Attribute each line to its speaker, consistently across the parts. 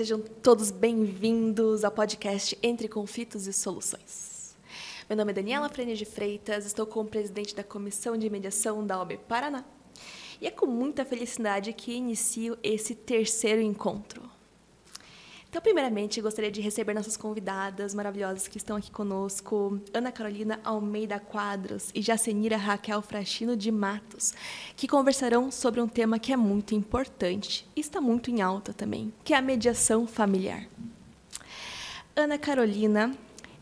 Speaker 1: sejam todos bem-vindos ao podcast Entre Conflitos e Soluções. Meu nome é Daniela Frene de Freitas, estou como presidente da Comissão de Mediação da OAB Paraná. E é com muita felicidade que inicio esse terceiro encontro. Então, primeiramente, gostaria de receber nossas convidadas maravilhosas que estão aqui conosco, Ana Carolina Almeida Quadros e Jacenira Raquel Frachino de Matos, que conversarão sobre um tema que é muito importante e está muito em alta também, que é a mediação familiar. Ana Carolina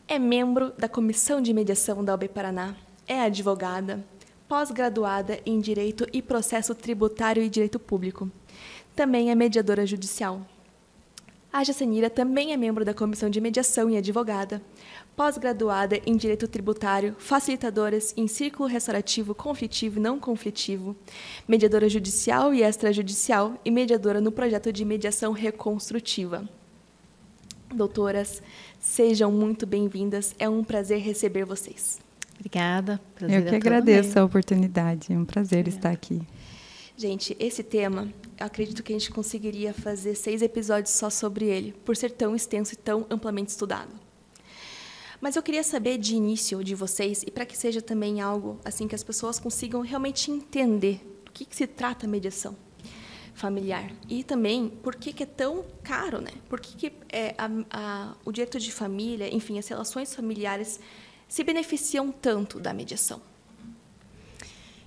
Speaker 1: é membro da Comissão de Mediação da OAB Paraná, é advogada, pós-graduada em Direito e Processo Tributário e Direito Público. Também é mediadora judicial. A Jacenira também é membro da Comissão de Mediação e advogada, pós-graduada em Direito Tributário, facilitadoras em Círculo Restaurativo Conflitivo e Não Conflitivo, mediadora judicial e extrajudicial e mediadora no projeto de mediação reconstrutiva. Doutoras, sejam muito bem-vindas, é um prazer receber vocês.
Speaker 2: Obrigada. Prazer.
Speaker 3: Eu que agradeço a oportunidade, é um prazer estar aqui.
Speaker 1: Gente, esse tema, eu acredito que a gente conseguiria fazer 6 episódios só sobre ele, por ser tão extenso e tão amplamente estudado. Mas eu queria saber de início de vocês, e para que seja também algo assim que as pessoas consigam realmente entender do que se trata a mediação familiar. E também por que é tão caro, né? Por que o direito de família, enfim, as relações familiares se beneficiam tanto da mediação?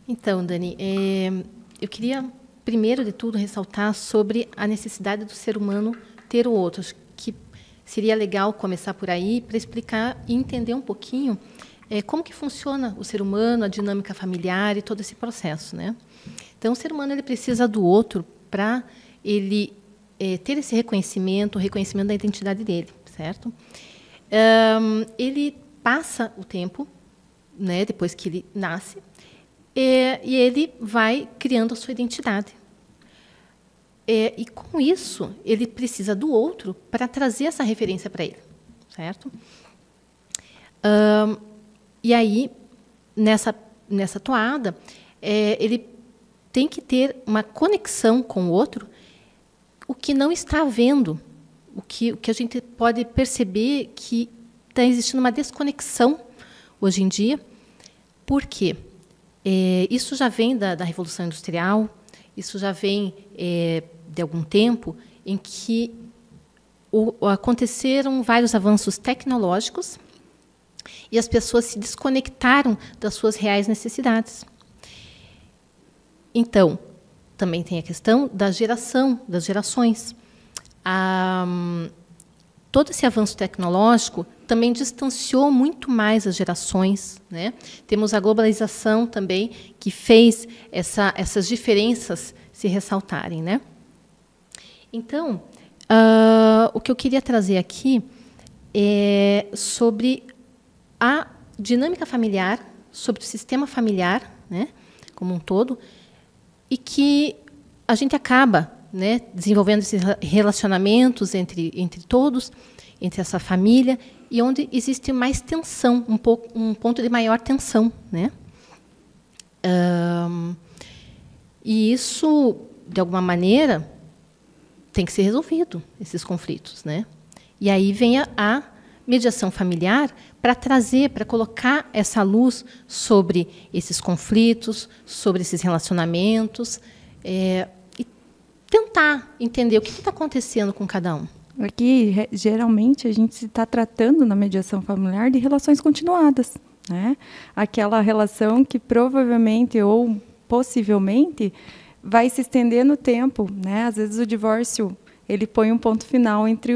Speaker 2: Então, Dani, eu queria, primeiro de tudo, ressaltar sobre a necessidade do ser humano ter o outro. Acho que seria legal começar por aí para explicar e entender um pouquinho como que funciona o ser humano, a dinâmica familiar e todo esse processo, né? Então, o ser humano ele precisa do outro para ele ter esse reconhecimento, o reconhecimento da identidade dele, certo? Ele passa o tempo, né, depois que ele nasce, e ele vai criando a sua identidade. E, com isso, ele precisa do outro para trazer essa referência para ele, certo? E aí, nessa toada, ele tem que ter uma conexão com o outro, o que não está havendo, o que a gente pode perceber que está existindo uma desconexão hoje em dia. Por quê? Isso já vem da Revolução Industrial, isso já vem de algum tempo em que aconteceram vários avanços tecnológicos e as pessoas se desconectaram das suas reais necessidades. Então, também tem a questão da geração, das gerações. Todo esse avanço tecnológico também distanciou muito mais as gerações, né? Temos a globalização também, que fez essas diferenças se ressaltarem, né? Então, o que eu queria trazer aqui é sobre a dinâmica familiar, sobre o sistema familiar, né, como um todo, e que a gente acaba, né, desenvolvendo esses relacionamentos entre todos, entre essa família, e onde existe mais tensão, um ponto de maior tensão, né? E isso, de alguma maneira, tem que ser resolvido, esses conflitos, né? E aí vem a mediação familiar para trazer, para colocar essa luz sobre esses conflitos, sobre esses relacionamentos, e tentar entender o que está acontecendo com cada um.
Speaker 3: Aqui, geralmente, a gente está tratando na mediação familiar de relações continuadas, né? Aquela relação que provavelmente ou possivelmente vai se estender no tempo, né? Às vezes o divórcio ele põe um ponto final entre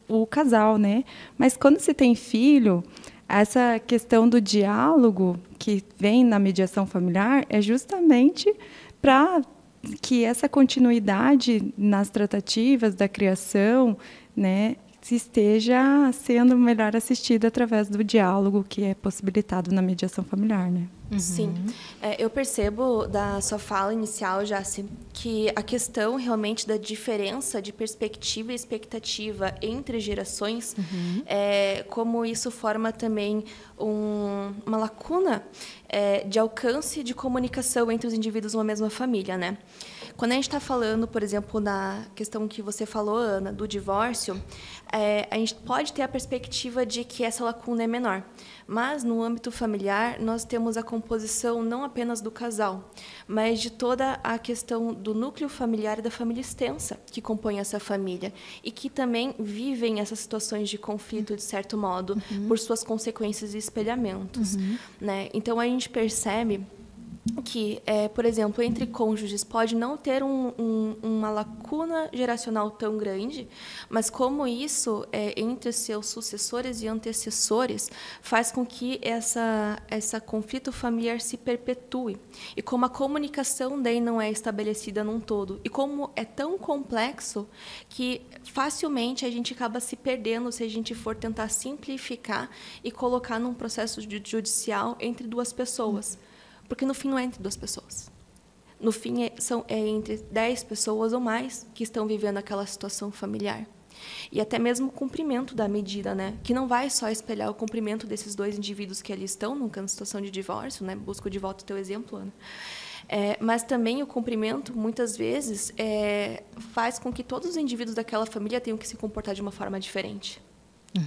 Speaker 3: o casal, né? Mas quando se tem filho, essa questão do diálogo que vem na mediação familiar é justamente para que essa continuidade nas tratativas da criação, né, esteja sendo melhor assistida através do diálogo que é possibilitado na mediação familiar, né?
Speaker 1: Sim. Eu percebo da sua fala inicial, Jaci, que a questão realmente da diferença de perspectiva e expectativa entre gerações, como isso forma também uma lacuna de alcance de comunicação entre os indivíduos de uma mesma família, né? Quando a gente está falando, por exemplo, na questão que você falou, Ana, do divórcio, a gente pode ter a perspectiva de que essa lacuna é menor. Mas, no âmbito familiar, nós temos a composição não apenas do casal, mas de toda a questão do núcleo familiar e da família extensa que compõe essa família e que também vivem essas situações de conflito, de certo modo, por suas consequências e espelhamentos. Né? Então, a gente percebe que, por exemplo, entre cônjuges pode não ter uma lacuna geracional tão grande, mas como isso, entre seus sucessores e antecessores, faz com que essa conflito familiar se perpetue. E como a comunicação daí não é estabelecida num todo, e como é tão complexo que facilmente a gente acaba se perdendo se a gente for tentar simplificar e colocar num processo judicial entre duas pessoas. Porque, no fim, não é entre duas pessoas. No fim, é entre 10 pessoas ou mais que estão vivendo aquela situação familiar. E até mesmo o cumprimento da medida, né? Que não vai só espelhar o cumprimento desses dois indivíduos que ali estão, numa situação de divórcio, né? Busco de volta o teu exemplo, Ana. Mas também o cumprimento, muitas vezes, faz com que todos os indivíduos daquela família tenham que se comportar de uma forma diferente.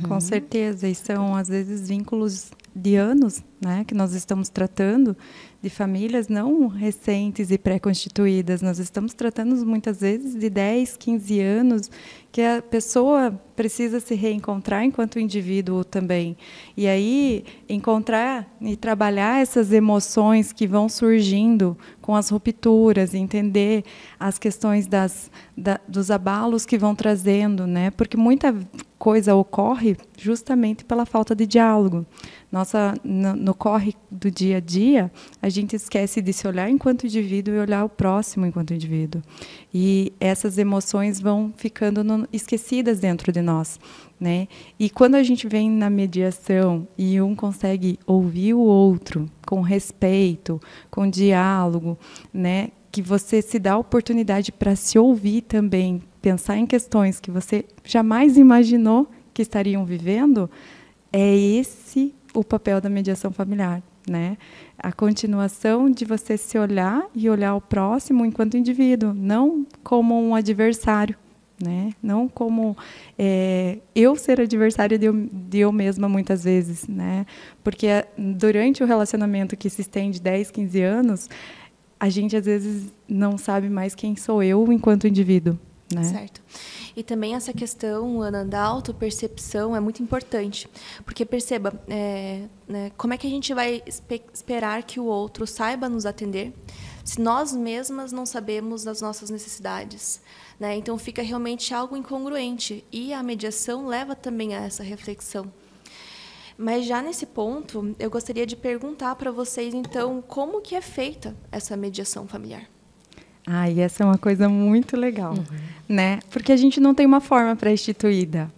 Speaker 3: Com certeza, e são, às vezes, vínculos de anos, né, que nós estamos tratando, de famílias não recentes e pré-constituídas. Nós estamos tratando, muitas vezes, de 10, 15 anos, que a pessoa precisa se reencontrar enquanto indivíduo também. E aí, encontrar e trabalhar essas emoções que vão surgindo com as rupturas, entender as questões dos abalos que vão trazendo, né? Porque muita coisa ocorre justamente pela falta de diálogo. No corre do dia a dia, a gente esquece de se olhar enquanto indivíduo e olhar o próximo enquanto indivíduo. E essas emoções vão ficando esquecidas dentro de nós, né? E quando a gente vem na mediação e um consegue ouvir o outro com respeito, com diálogo, né? Que você se dá a oportunidade para se ouvir também, pensar em questões que você jamais imaginou que estariam vivendo, é esse o papel da mediação familiar, né? A continuação de você se olhar e olhar o próximo enquanto indivíduo, não como um adversário, né? Não como eu ser adversária de eu mesma muitas vezes, né? Porque durante o relacionamento que se estende 10, 15 anos, a gente às vezes não sabe mais quem sou eu enquanto indivíduo, né?
Speaker 1: Certo. E também essa questão, Ana, da autopercepção é muito importante. Porque, perceba, né, como é que a gente vai esperar que o outro saiba nos atender se nós mesmas não sabemos das nossas necessidades? Né? Então, fica realmente algo incongruente. E a mediação leva também a essa reflexão. Mas, já nesse ponto, eu gostaria de perguntar para vocês, então, como que é feita essa mediação familiar?
Speaker 3: E essa é uma coisa muito legal, né? Porque a gente não tem uma forma pré-instituída.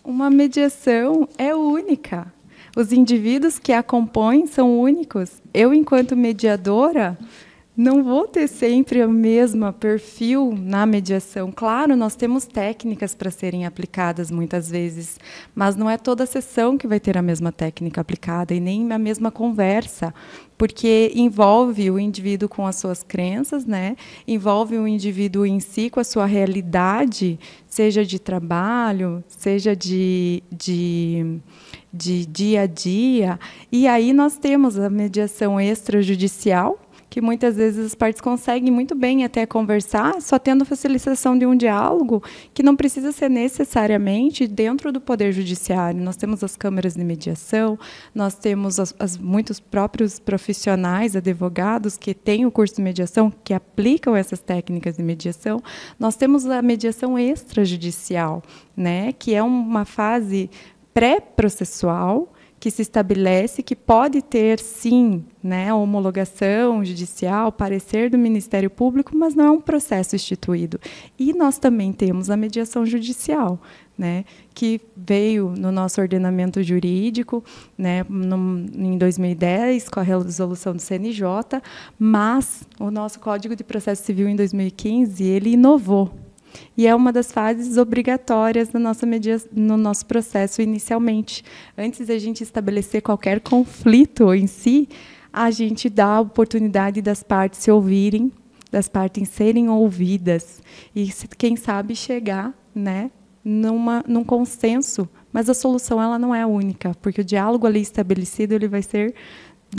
Speaker 3: Uma mediação única. Os indivíduos que a compõem são únicos. Eu, enquanto mediadora, não vou ter sempre o mesmo perfil na mediação. Claro, nós temos técnicas para serem aplicadas muitas vezes, mas não é toda sessão que vai ter a mesma técnica aplicada e nem a mesma conversa, porque envolve o indivíduo com as suas crenças, né? Envolve o indivíduo em si com a sua realidade, seja de trabalho, seja de dia a dia. E aí nós temos a mediação extrajudicial, que muitas vezes as partes conseguem muito bem até conversar, só tendo facilitação de um diálogo, que não precisa ser necessariamente dentro do Poder Judiciário. Nós temos as câmaras de mediação, nós temos muitos próprios profissionais, advogados, que têm o curso de mediação, que aplicam essas técnicas de mediação. Nós temos a mediação extrajudicial, né, que é uma fase pré-processual, que se estabelece que pode ter, sim, né, homologação judicial, parecer do Ministério Público, mas não é um processo instituído. E nós também temos a mediação judicial, né, que veio no nosso ordenamento jurídico, né, em 2010, com a resolução do CNJ, mas o nosso Código de Processo Civil, em 2015, ele inovou. E é uma das fases obrigatórias no nosso processo inicialmente. Antes de a gente estabelecer qualquer conflito em si, a gente dá a oportunidade das partes se ouvirem, das partes serem ouvidas e, quem sabe, chegar, né, num consenso. Mas a solução ela não é única, porque o diálogo ali estabelecido ele vai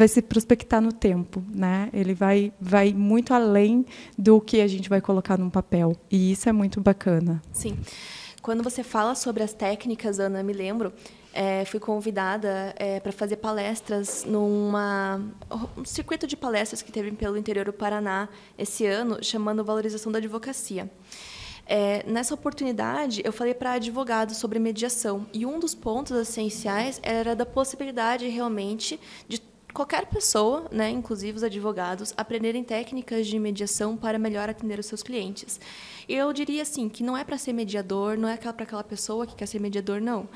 Speaker 3: se prospectar no tempo, né? Ele vai muito além do que a gente vai colocar num papel. E isso é muito bacana.
Speaker 1: Sim. Quando você fala sobre as técnicas, Ana, me lembro, fui convidada para fazer palestras um circuito de palestras que teve pelo interior do Paraná esse ano, chamando Valorização da Advocacia. Nessa oportunidade, eu falei para advogados sobre mediação. E um dos pontos essenciais era da possibilidade, realmente, de qualquer pessoa, né, inclusive os advogados, aprenderem técnicas de mediação para melhor atender os seus clientes. Eu diria assim, que não é para ser mediador, não é para aquela pessoa que quer ser mediador, não.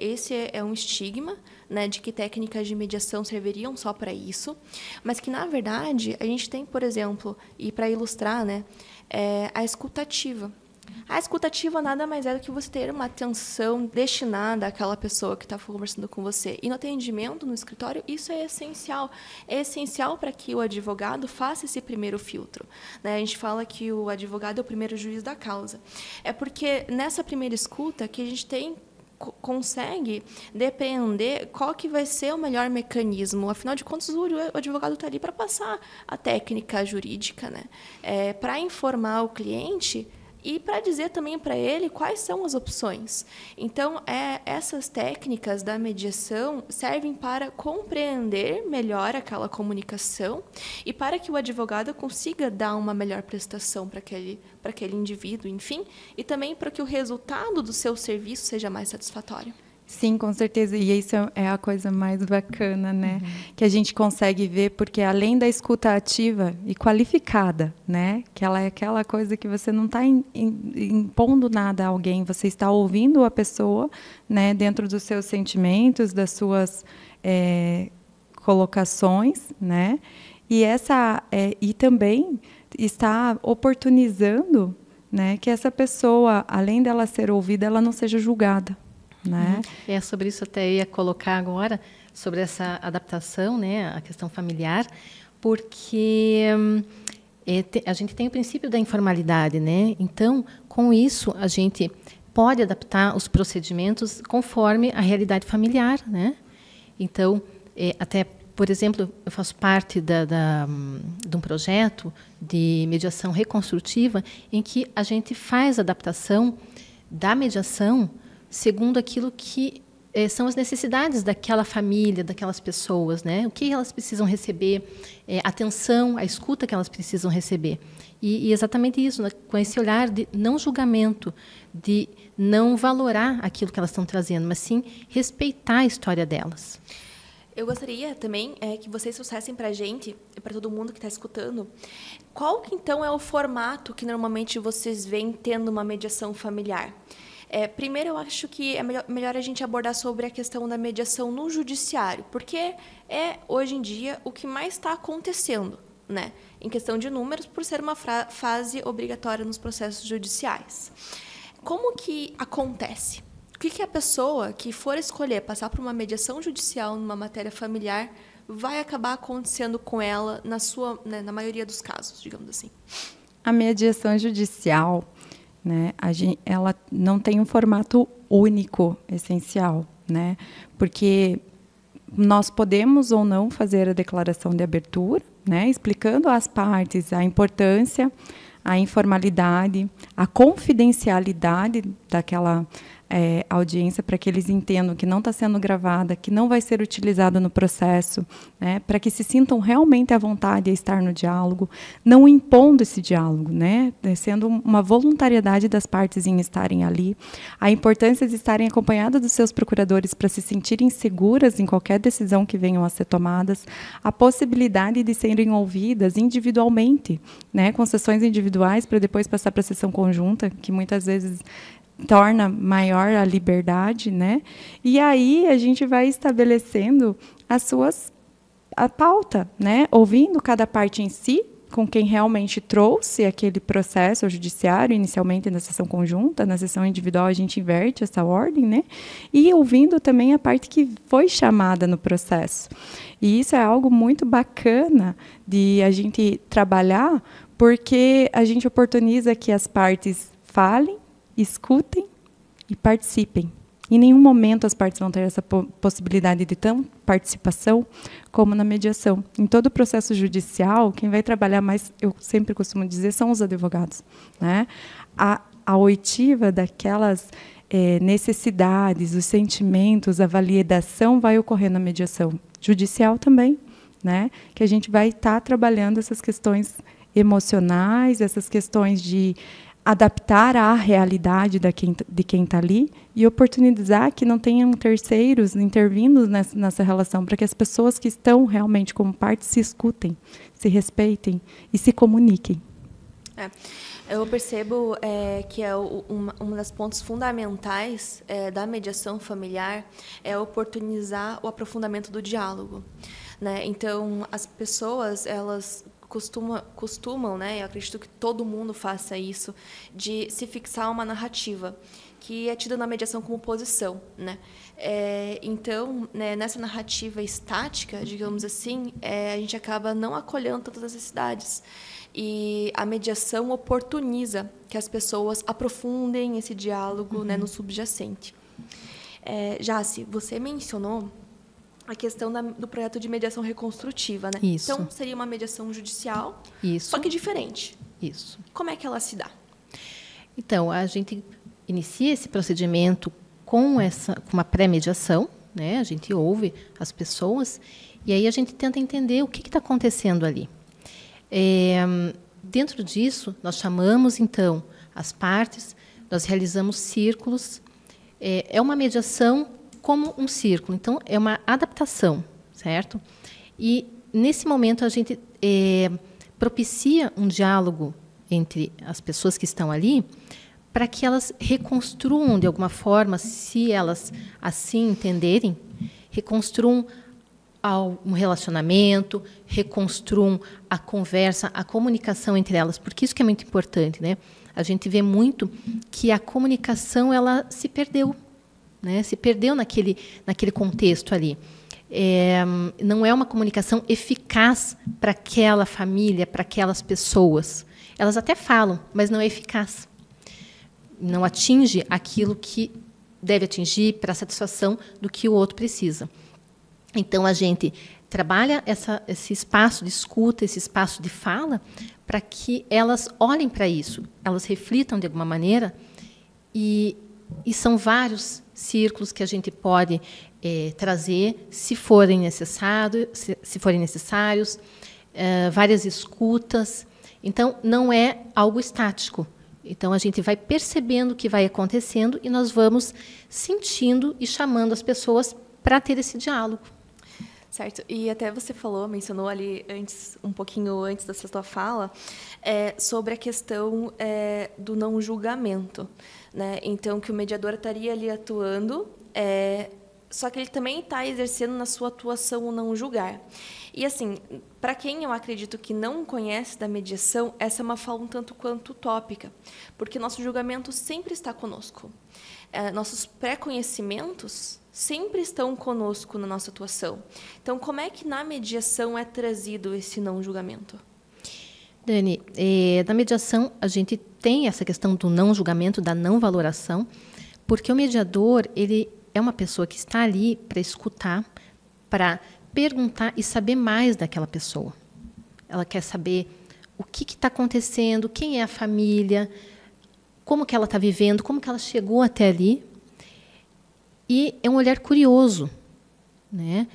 Speaker 1: Esse é um estigma, né, de que técnicas de mediação serviriam só para isso, mas que, na verdade, a gente tem, por exemplo, e para ilustrar, né, a escutativa. A escutativa nada mais é do que você ter uma atenção destinada àquela pessoa que está conversando com você. E no atendimento, no escritório, isso é essencial. É essencial para que o advogado faça esse primeiro filtro, né? A gente fala que o advogado é o primeiro juiz da causa. É porque nessa primeira escuta que a gente consegue depreender qual que vai ser o melhor mecanismo. Afinal de contas, o advogado está ali para passar a técnica jurídica, né? Para informar o cliente e para dizer também para ele quais são as opções. Então, essas técnicas da mediação servem para compreender melhor aquela comunicação e para que o advogado consiga dar uma melhor prestação para aquele indivíduo, enfim, e também para que o resultado do seu serviço seja mais satisfatório.
Speaker 3: Sim, com certeza. E isso é a coisa mais bacana, né? Que a gente consegue ver, porque além da escuta ativa e qualificada, né? Que ela é aquela coisa que você não está impondo nada a alguém, você está ouvindo a pessoa, né? Dentro dos seus sentimentos, das suas colocações, né? E também está oportunizando, né? Que essa pessoa, além dela ser ouvida, ela não seja julgada. Né?
Speaker 2: Sobre isso até ia colocar agora, sobre essa adaptação, né, a questão familiar, porque a gente tem o princípio da informalidade, né? Então, com isso, a gente pode adaptar os procedimentos conforme a realidade familiar, né? Então, até, por exemplo, eu faço parte de um projeto de mediação reconstrutiva em que a gente faz adaptação da mediação segundo aquilo que são as necessidades daquela família, daquelas pessoas, né? O que elas precisam receber, atenção, a escuta que elas precisam receber. E exatamente isso, né? Com esse olhar de não julgamento, de não valorar aquilo que elas estão trazendo, mas sim respeitar a história delas.
Speaker 1: Eu gostaria também que vocês trouxessem para a gente, para todo mundo que está escutando, qual que então é o formato que normalmente vocês veem tendo uma mediação familiar? Primeiro, eu acho que é melhor a gente abordar sobre a questão da mediação no judiciário, porque hoje em dia, o que mais está acontecendo, né? Em questão de números, por ser uma fase obrigatória nos processos judiciais. Como que acontece? O que a pessoa que for escolher passar por uma mediação judicial numa matéria familiar vai acabar acontecendo com ela na maioria dos casos, digamos assim?
Speaker 3: A mediação judicial, né, ela não tem um formato único, essencial, né, porque nós podemos ou não fazer a declaração de abertura, né, explicando às partes a importância, a informalidade, a confidencialidade daquela a audiência para que eles entendam que não está sendo gravada, que não vai ser utilizado no processo, né, para que se sintam realmente à vontade a estar no diálogo, não impondo esse diálogo, né, sendo uma voluntariedade das partes em estarem ali, a importância de estarem acompanhadas dos seus procuradores para se sentirem seguras em qualquer decisão que venham a ser tomadas, a possibilidade de serem ouvidas individualmente, né, com sessões individuais para depois passar para a sessão conjunta, que muitas vezes torna maior a liberdade, né? E aí a gente vai estabelecendo a pauta, né? Ouvindo cada parte em si, com quem realmente trouxe aquele processo ao judiciário, inicialmente na sessão conjunta, na sessão individual a gente inverte essa ordem, né? E ouvindo também a parte que foi chamada no processo. E isso é algo muito bacana de a gente trabalhar, porque a gente oportuniza que as partes falem, escutem e participem. Em nenhum momento as partes vão ter essa possibilidade de tão participação como na mediação. Em todo o processo judicial, quem vai trabalhar mais, eu sempre costumo dizer, são os advogados, né? A oitiva daquelas necessidades, os sentimentos, a validação vai ocorrer na mediação judicial também, né? Que a gente vai estar trabalhando essas questões emocionais, essas questões de adaptar à realidade de quem está ali e oportunizar que não tenham terceiros intervindo nessa relação, para que as pessoas que estão realmente como parte se escutem, se respeitem e se comuniquem.
Speaker 1: Eu percebo que uma das pontos fundamentais da mediação familiar é oportunizar o aprofundamento do diálogo, né? Então, as pessoas, elas costumam, né, eu acredito que todo mundo faça isso, de se fixar uma narrativa que é tida na mediação como posição, né? Então, né, nessa narrativa estática, digamos assim, a gente acaba não acolhendo todas as necessidades. E a mediação oportuniza que as pessoas aprofundem esse diálogo, né, no subjacente. Jaci, você mencionou a questão do projeto de mediação reconstrutiva, né?
Speaker 2: Isso.
Speaker 1: Então, seria uma mediação judicial,
Speaker 2: Isso.
Speaker 1: só que diferente.
Speaker 2: Isso.
Speaker 1: Como é que ela se dá?
Speaker 2: Então, a gente inicia esse procedimento com uma pré-mediação, né? A gente ouve as pessoas e aí a gente tenta entender o que está acontecendo ali. Dentro disso, nós chamamos, então, as partes, nós realizamos círculos. É uma mediação como um círculo. Então, é uma adaptação, certo? E, nesse momento, a gente propicia um diálogo entre as pessoas que estão ali para que elas reconstruam, de alguma forma, se elas assim entenderem, reconstruam um relacionamento, reconstruam a conversa, a comunicação entre elas, porque isso que é muito importante, né? A gente vê muito que a comunicação ela se perdeu, né? Se perdeu naquele contexto ali. Não é uma comunicação eficaz para aquela família, para aquelas pessoas. Elas até falam, mas não é eficaz. Não atinge aquilo que deve atingir para a satisfação do que o outro precisa. Então, a gente trabalha esse espaço de escuta, esse espaço de fala, para que elas olhem para isso, elas reflitam de alguma maneira, e são vários círculos que a gente pode trazer, se forem necessários, várias escutas. Então, não é algo estático. Então, a gente vai percebendo o que vai acontecendo e nós vamos sentindo e chamando as pessoas para ter esse diálogo.
Speaker 1: Certo. E até você mencionou ali um pouquinho antes dessa sua fala, sobre a questão do não julgamento, né? Então, que o mediador estaria ali atuando, só que ele também está exercendo na sua atuação o não julgar. E, assim, para quem eu acredito que não conhece da mediação, essa é uma fala um tanto quanto utópica, porque nosso julgamento sempre está conosco. Nossos pré-conhecimentos sempre estão conosco na nossa atuação. Então, como é que na mediação é trazido esse não julgamento?
Speaker 2: Dani, na mediação a gente tem essa questão do não julgamento, da não valoração, porque o mediador ele é uma pessoa que está ali para escutar, para perguntar e saber mais daquela pessoa. Ela quer saber o que está acontecendo, quem é a família, como que ela está vivendo, como que ela chegou até ali. E é um olhar curioso, né?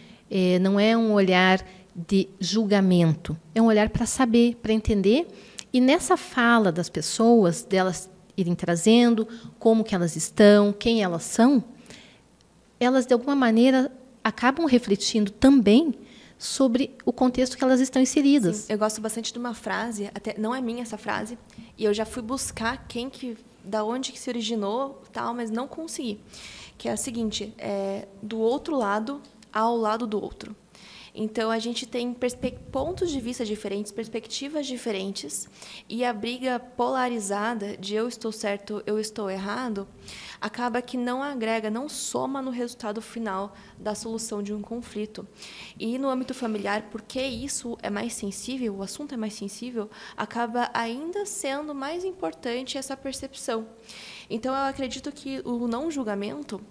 Speaker 2: Não é um olhar de julgamento, é um olhar para saber, para entender. E nessa fala das pessoas, delas irem trazendo como que elas estão, quem elas são, elas, de alguma maneira, acabam refletindo também sobre o contexto que elas estão inseridas.
Speaker 1: Sim, eu gosto bastante de uma frase, até não é minha essa frase, e eu já fui buscar da onde que se originou, tal, mas não consegui. Que é a seguinte, do outro lado ao lado do outro. Então, a gente tem pontos de vista diferentes, perspectivas diferentes, e a briga polarizada de eu estou certo, eu estou errado, acaba que não agrega, não soma no resultado final da solução de um conflito. E no âmbito familiar, porque isso é mais sensível, o assunto é mais sensível, acaba ainda sendo mais importante essa percepção. Então, eu acredito que o não julgamento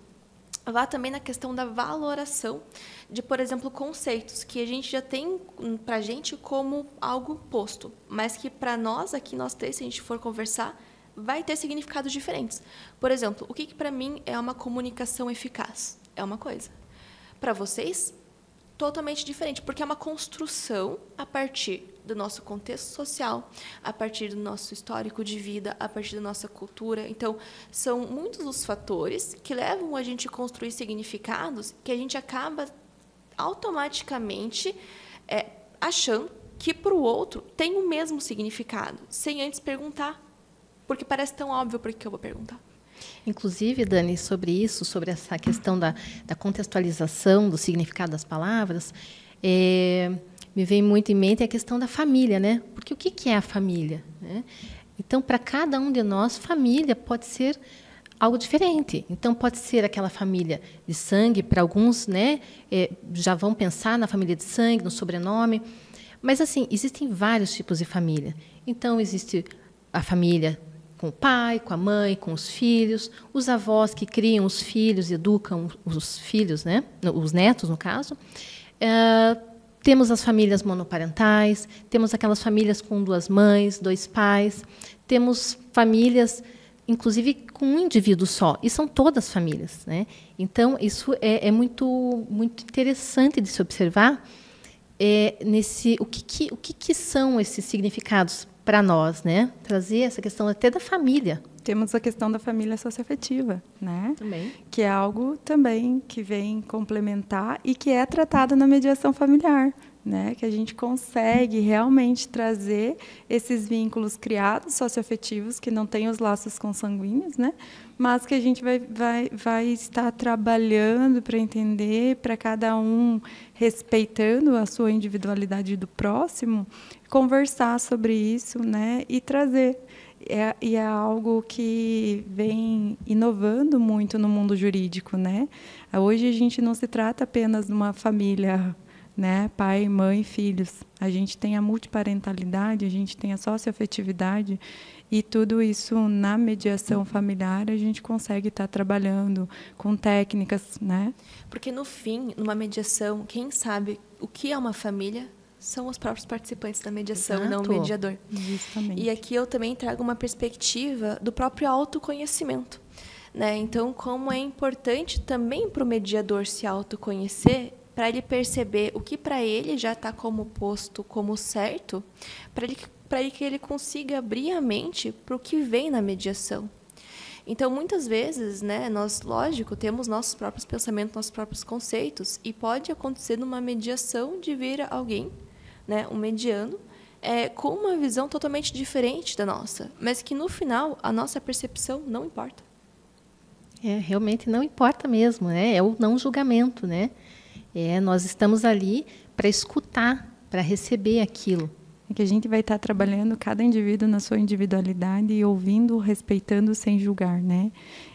Speaker 1: vá também na questão da valoração de, por exemplo, conceitos que a gente já tem para a gente como algo posto, mas que para nós, aqui nós três, se a gente for conversar, vai ter significados diferentes. Por exemplo, o que para mim é uma comunicação eficaz? É uma coisa. Para vocês, totalmente diferente, porque é uma construção a partir do nosso contexto social, a partir do nosso histórico de vida, a partir da nossa cultura. Então, são muitos os fatores que levam a gente a construir significados que a gente acaba automaticamente achando que para o outro tem o mesmo significado, sem antes perguntar, porque parece tão óbvio por que eu vou perguntar.
Speaker 2: Inclusive, Dani, sobre essa questão da contextualização do significado das palavras, me vem muito em mente a questão da família, né? Porque o que é a família, né? Então, para cada um de nós, família pode ser algo diferente. Então, pode ser aquela família de sangue, para alguns, né, já vão pensar na família de sangue, no sobrenome. Mas, assim, existem vários tipos de família. Então, existe a família com o pai, com a mãe, com os filhos, os avós que criam os filhos, educam os filhos, né, os netos, no caso. Temos as famílias monoparentais, temos aquelas famílias com 2 mães, 2 pais, temos famílias, inclusive, com um indivíduo só, e são todas famílias, né? Então, isso é muito, muito interessante de se observar, o que são esses significados para nós, né? Trazer essa questão até da família.
Speaker 3: Temos a questão da família socioafetiva, né?
Speaker 2: Também.
Speaker 3: Que é algo também que vem complementar e que é tratado na mediação familiar, né? Que a gente consegue realmente trazer esses vínculos criados socioafetivos que não têm os laços consanguíneos, né? Mas que a gente vai estar trabalhando para entender, para cada um respeitando a sua individualidade do próximo, conversar sobre isso, né? E trazer. E é algo que vem inovando muito no mundo jurídico, né? Hoje a gente não se trata apenas de uma família, né? Pai, mãe, filhos. A gente tem a multiparentalidade, a gente tem a socioafetividade, e tudo isso na mediação familiar a gente consegue estar trabalhando com técnicas, né?
Speaker 1: Porque no fim, numa mediação, quem sabe o que é uma família são os próprios participantes da mediação, e não o mediador.
Speaker 3: Justamente.
Speaker 1: E aqui eu também trago uma perspectiva do próprio autoconhecimento, né? Então, como é importante também para o mediador se autoconhecer, para ele perceber o que para ele já está como posto como certo, para que ele consiga abrir a mente para o que vem na mediação. Então, muitas vezes, né, nós, lógico, temos nossos próprios pensamentos, nossos próprios conceitos, e pode acontecer numa mediação de vir alguém, né, um mediano, com uma visão totalmente diferente da nossa, mas que, no final, a nossa percepção não importa.
Speaker 2: Realmente não importa mesmo, né? É o não julgamento, né? Nós estamos ali para escutar, para receber aquilo.
Speaker 3: É que a gente vai estar trabalhando cada indivíduo na sua individualidade e ouvindo, respeitando, sem julgar, né?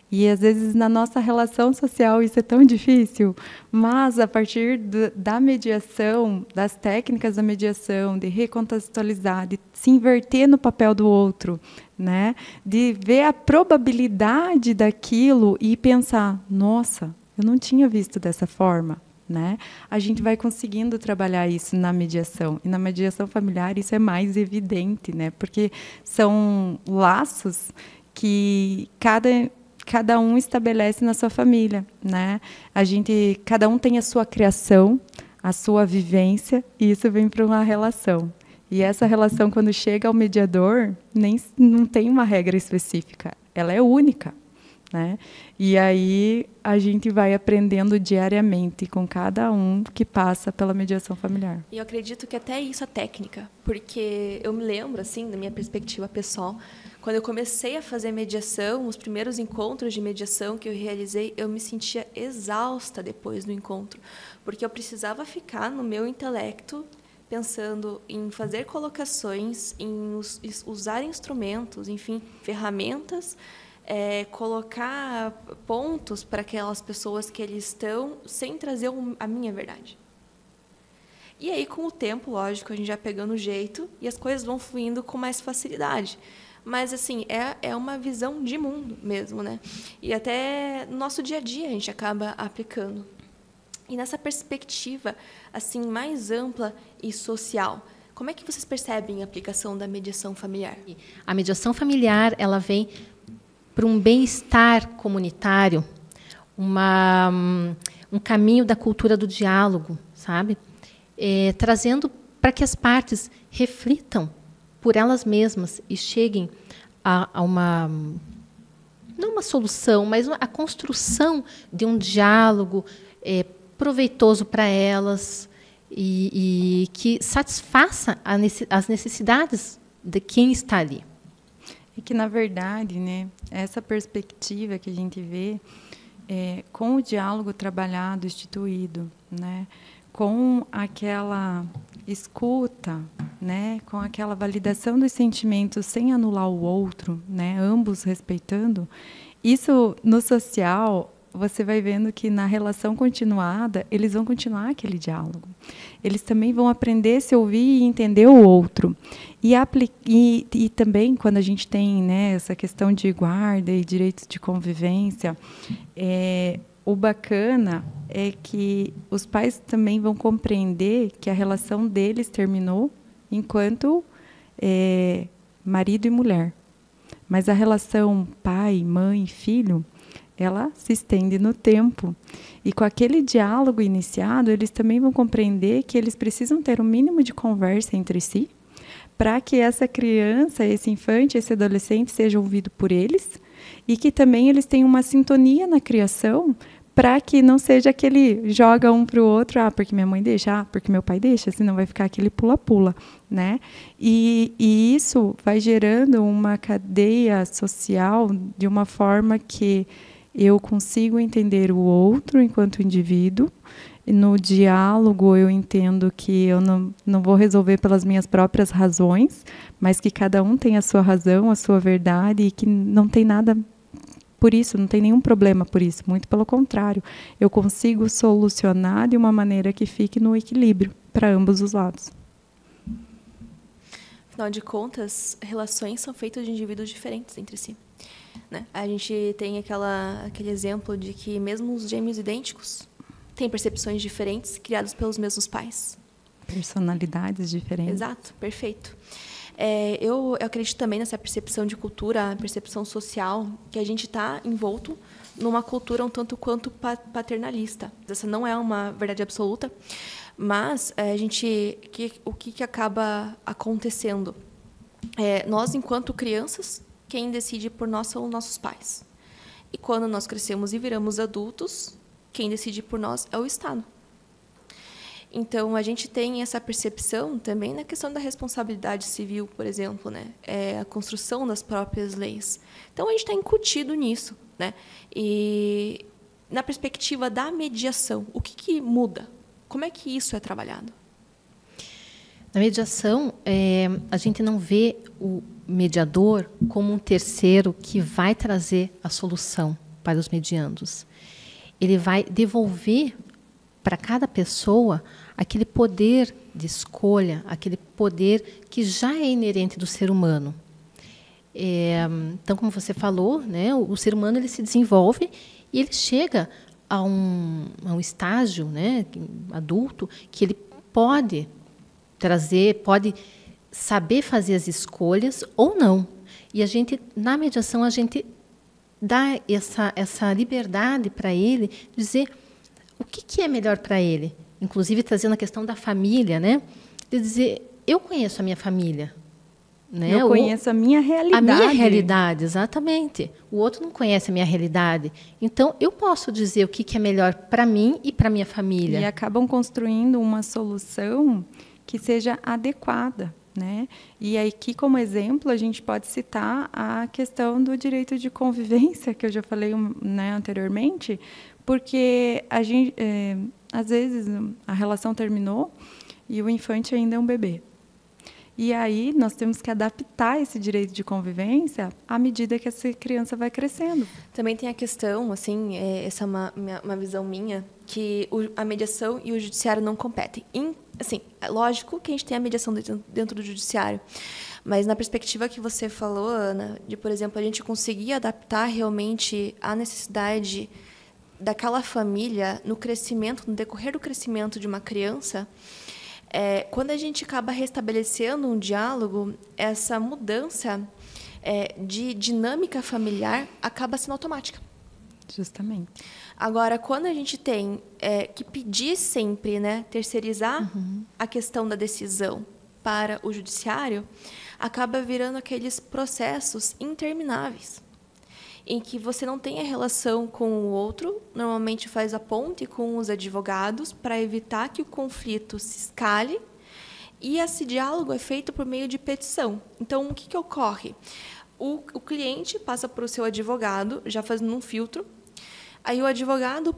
Speaker 3: E, às vezes, na nossa relação social isso é tão difícil, mas, a partir da mediação, das técnicas da mediação, de recontextualizar, de se inverter no papel do outro, né? De ver a probabilidade daquilo e pensar, nossa, eu não tinha visto dessa forma, né? A gente vai conseguindo trabalhar isso na mediação. E na mediação familiar isso é mais evidente, né? Porque são laços que cada um estabelece na sua família, né? Cada um tem a sua criação, a sua vivência, e isso vem para uma relação. E essa relação, quando chega ao mediador, não tem uma regra específica, ela é única, né? E aí a gente vai aprendendo diariamente com cada um que passa pela mediação familiar.
Speaker 1: E eu acredito que até isso é técnica, porque eu me lembro, assim, da minha perspectiva pessoal, quando eu comecei a fazer mediação, os primeiros encontros de mediação que eu realizei, eu me sentia exausta depois do encontro, porque eu precisava ficar no meu intelecto pensando em fazer colocações, em usar instrumentos, enfim, ferramentas, colocar pontos para aquelas pessoas que eles estão, sem trazer a minha verdade. E aí, com o tempo, lógico, a gente já pegando o jeito e as coisas vão fluindo com mais facilidade. Mas, assim, é uma visão de mundo mesmo, né? E até no nosso dia a dia a gente acaba aplicando. E nessa perspectiva, assim, mais ampla e social, como é que vocês percebem a aplicação da mediação familiar?
Speaker 2: A mediação familiar, ela vem para um bem-estar comunitário, um caminho da cultura do diálogo, sabe? Trazendo para que as partes reflitam por elas mesmas e cheguem a não uma solução, mas a construção de um diálogo proveitoso para elas e que satisfaça as necessidades de quem está ali.
Speaker 3: É que, na verdade, né, essa perspectiva que a gente vê, com o diálogo trabalhado, instituído, né, com aquela escuta, né, com aquela validação dos sentimentos sem anular o outro, né, ambos respeitando, isso no social você vai vendo que na relação continuada eles vão continuar aquele diálogo. Eles também vão aprender a se ouvir e entender o outro. E também, quando a gente tem, né, essa questão de guarda e direitos de convivência, o bacana é que os pais também vão compreender que a relação deles terminou enquanto marido e mulher. Mas a relação pai, mãe, filho, ela se estende no tempo. E com aquele diálogo iniciado, eles também vão compreender que eles precisam ter um mínimo de conversa entre si, para que essa criança, esse infante, esse adolescente seja ouvido por eles, e que também eles tenham uma sintonia na criação, para que não seja aquele joga um para o outro, porque minha mãe deixa, porque meu pai deixa, senão vai ficar aquele pula-pula, né? E isso vai gerando uma cadeia social de uma forma que eu consigo entender o outro enquanto indivíduo. No diálogo, eu entendo que eu não vou resolver pelas minhas próprias razões, mas que cada um tem a sua razão, a sua verdade, e que não tem nada por isso, não tem nenhum problema por isso. Muito pelo contrário, eu consigo solucionar de uma maneira que fique no equilíbrio para ambos os lados.
Speaker 1: Afinal de contas, relações são feitas de indivíduos diferentes entre si, né? A gente tem aquele exemplo de que mesmo os gêmeos idênticos têm percepções diferentes criadas pelos mesmos pais.
Speaker 3: Personalidades diferentes.
Speaker 1: Exato, perfeito. Eu acredito também nessa percepção de cultura, percepção social, que a gente está envolto numa cultura um tanto quanto paternalista. Essa não é uma verdade absoluta, mas o que acaba acontecendo? Nós, enquanto crianças, quem decide por nós são nossos pais. E quando nós crescemos e viramos adultos, quem decide por nós é o Estado. Então, a gente tem essa percepção também na questão da responsabilidade civil, por exemplo, né? A construção das próprias leis. Então, a gente está incutido nisso, né? E, na perspectiva da mediação, o que muda? Como é que isso é trabalhado?
Speaker 2: Na mediação, a gente não vê o mediador como um terceiro que vai trazer a solução para os mediandos. Ele vai devolver para cada pessoa aquele poder de escolha, aquele poder que já é inerente do ser humano. Então, como você falou, né, o ser humano ele se desenvolve e ele chega a um estágio, né, adulto, que ele pode pode saber fazer as escolhas ou não. E na mediação, a gente dar essa liberdade para ele, dizer o que é melhor para ele. Inclusive, trazendo a questão da família, né? De dizer, eu conheço a minha família. Né?
Speaker 3: Eu conheço a minha realidade.
Speaker 2: A minha realidade, exatamente. O outro não conhece a minha realidade. Então, eu posso dizer o que é melhor para mim e para a minha família.
Speaker 3: E acabam construindo uma solução que seja adequada, né? E aqui, como exemplo, a gente pode citar a questão do direito de convivência, que eu já falei, né, anteriormente, porque a gente, às vezes a relação terminou e o infante ainda é um bebê. E aí nós temos que adaptar esse direito de convivência à medida que essa criança vai crescendo.
Speaker 1: Também tem a questão, assim, essa é uma visão minha, que a mediação e o judiciário não competem. Assim, é lógico que a gente tem a mediação dentro do judiciário, mas na perspectiva que você falou, Ana, de, por exemplo, a gente conseguir adaptar realmente a necessidade daquela família no crescimento, no decorrer do crescimento de uma criança, quando a gente acaba restabelecendo um diálogo, essa mudança de dinâmica familiar acaba sendo automática.
Speaker 3: Justamente.
Speaker 1: Agora, quando a gente tem que pedir sempre, né, terceirizar a questão da decisão para o judiciário, acaba virando aqueles processos intermináveis, em que você não tem a relação com o outro, normalmente faz a ponte com os advogados para evitar que o conflito se escale, e esse diálogo é feito por meio de petição. Então, o que ocorre? O cliente passa para o seu advogado, já fazendo um filtro, aí o advogado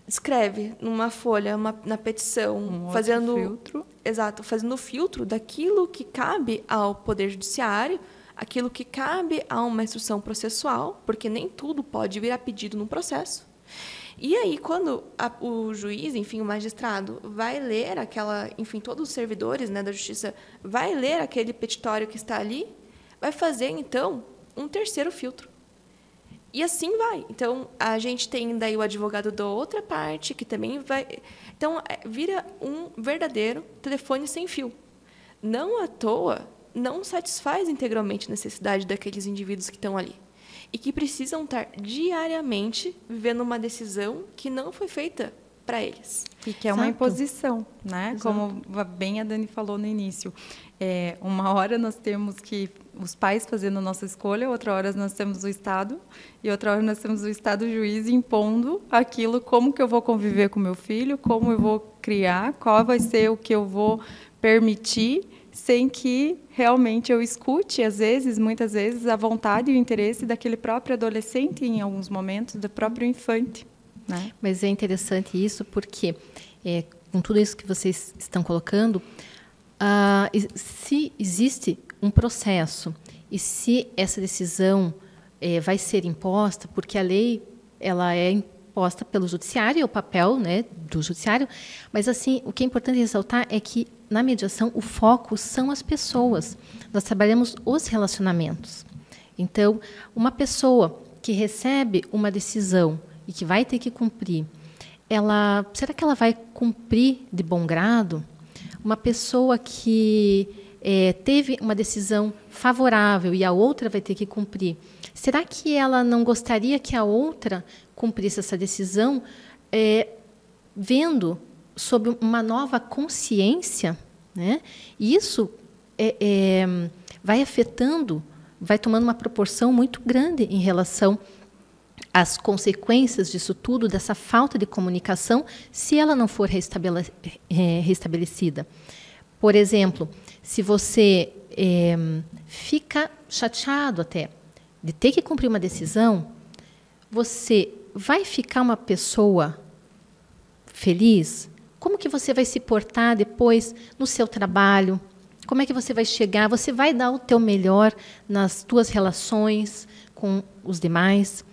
Speaker 1: escreve numa folha, na petição, fazendo filtro. Exato, fazendo o filtro daquilo que cabe ao Poder Judiciário, aquilo que cabe a uma instrução processual, porque nem tudo pode virar pedido no processo. E aí, quando o juiz, enfim, o magistrado, vai ler todos os servidores, né, da justiça, vai ler aquele petitório que está ali, vai fazer, então, um terceiro filtro. E assim vai. Então, a gente tem daí o advogado da outra parte, que também vai... Então, vira um verdadeiro telefone sem fio. Não à toa, não satisfaz integralmente a necessidade daqueles indivíduos que estão ali e que precisam estar diariamente vivendo uma decisão que não foi feita para eles.
Speaker 3: E que é uma imposição, né? Exato. Como bem a Dani falou no início. Uma hora nós temos que os pais fazendo a nossa escolha, outra hora nós temos o Estado, e outra hora nós temos o Estado juiz impondo aquilo, como que eu vou conviver com meu filho, como eu vou criar, qual vai ser o que eu vou permitir, sem que realmente eu escute, muitas vezes, a vontade e o interesse daquele próprio adolescente, em alguns momentos, do próprio infante. Né?
Speaker 2: Mas é interessante isso porque, com tudo isso que vocês estão colocando, se existe um processo e se essa decisão vai ser imposta, porque a lei ela é imposta pelo judiciário, é o papel, né, do judiciário, mas assim, o que é importante ressaltar é que na mediação o foco são as pessoas. Nós trabalhamos os relacionamentos. Então, uma pessoa que recebe uma decisão e que vai ter que cumprir, será que ela vai cumprir de bom grado? Uma pessoa que teve uma decisão favorável e a outra vai ter que cumprir, será que ela não gostaria que a outra cumprisse essa decisão, vendo sob uma nova consciência, né? E isso vai afetando, vai tomando uma proporção muito grande em relação às consequências disso tudo, dessa falta de comunicação, se ela não for restabelecida. Por exemplo, se você fica chateado até de ter que cumprir uma decisão, você vai ficar uma pessoa feliz? Como que você vai se portar depois no seu trabalho? Como é que você vai chegar? Você vai dar o teu melhor nas tuas relações com os demais?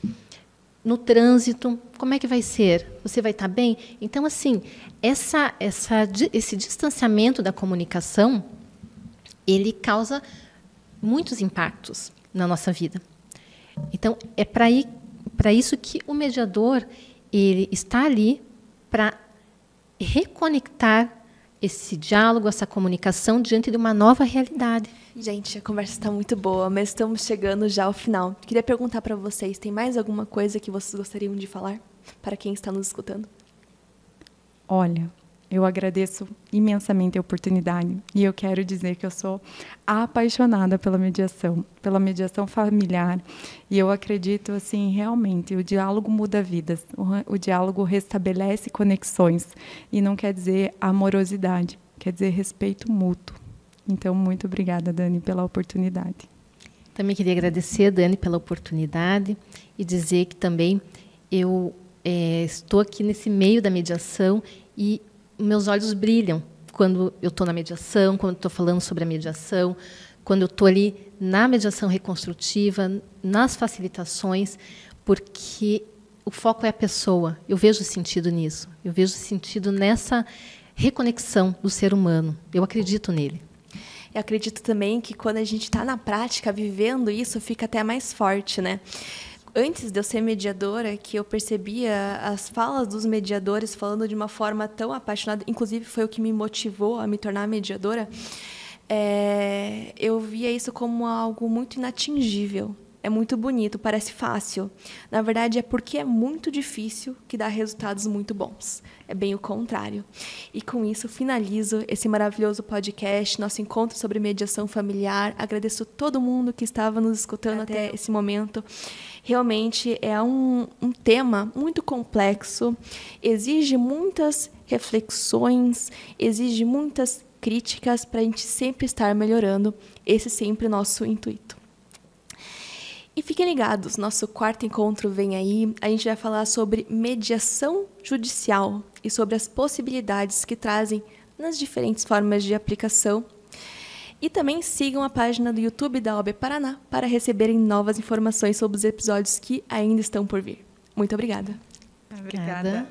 Speaker 2: No trânsito, como é que vai ser? Você vai estar bem? Então, assim, esse distanciamento da comunicação, ele causa muitos impactos na nossa vida. Então, é para isso que o mediador ele está ali para reconectar esse diálogo, essa comunicação diante de uma nova realidade.
Speaker 1: Gente, a conversa está muito boa, mas estamos chegando já ao final. Queria perguntar para vocês, tem mais alguma coisa que vocês gostariam de falar para quem está nos escutando?
Speaker 3: Olha, eu agradeço imensamente a oportunidade e eu quero dizer que eu sou apaixonada pela mediação familiar, e eu acredito assim, realmente, o diálogo muda vidas, o diálogo restabelece conexões e não quer dizer amorosidade, quer dizer respeito mútuo. Então, muito obrigada, Dani, pela oportunidade.
Speaker 2: Também queria agradecer, Dani, pela oportunidade e dizer que também eu estou aqui nesse meio da mediação e meus olhos brilham quando eu estou na mediação, quando estou falando sobre a mediação, quando eu estou ali na mediação reconstrutiva, nas facilitações, porque o foco é a pessoa. Eu vejo sentido nisso. Eu vejo sentido nessa reconexão do ser humano. Eu acredito nele.
Speaker 1: Eu acredito também que quando a gente está na prática, vivendo isso, fica até mais forte, né? Antes de eu ser mediadora, que eu percebia as falas dos mediadores falando de uma forma tão apaixonada, inclusive foi o que me motivou a me tornar mediadora, eu via isso como algo muito inatingível. É muito bonito, parece fácil. Na verdade, é porque é muito difícil que dá resultados muito bons. É bem o contrário. E com isso, finalizo esse maravilhoso podcast, nosso encontro sobre mediação familiar. Agradeço todo mundo que estava nos escutando até esse momento. Realmente é um tema muito complexo, exige muitas reflexões, exige muitas críticas para a gente sempre estar melhorando. Esse é sempre o nosso intuito. E fiquem ligados, nosso quarto encontro vem aí. A gente vai falar sobre mediação judicial e sobre as possibilidades que trazem nas diferentes formas de aplicação. E também sigam a página do YouTube da OAB Paraná para receberem novas informações sobre os episódios que ainda estão por vir. Muito obrigada.
Speaker 3: Obrigada.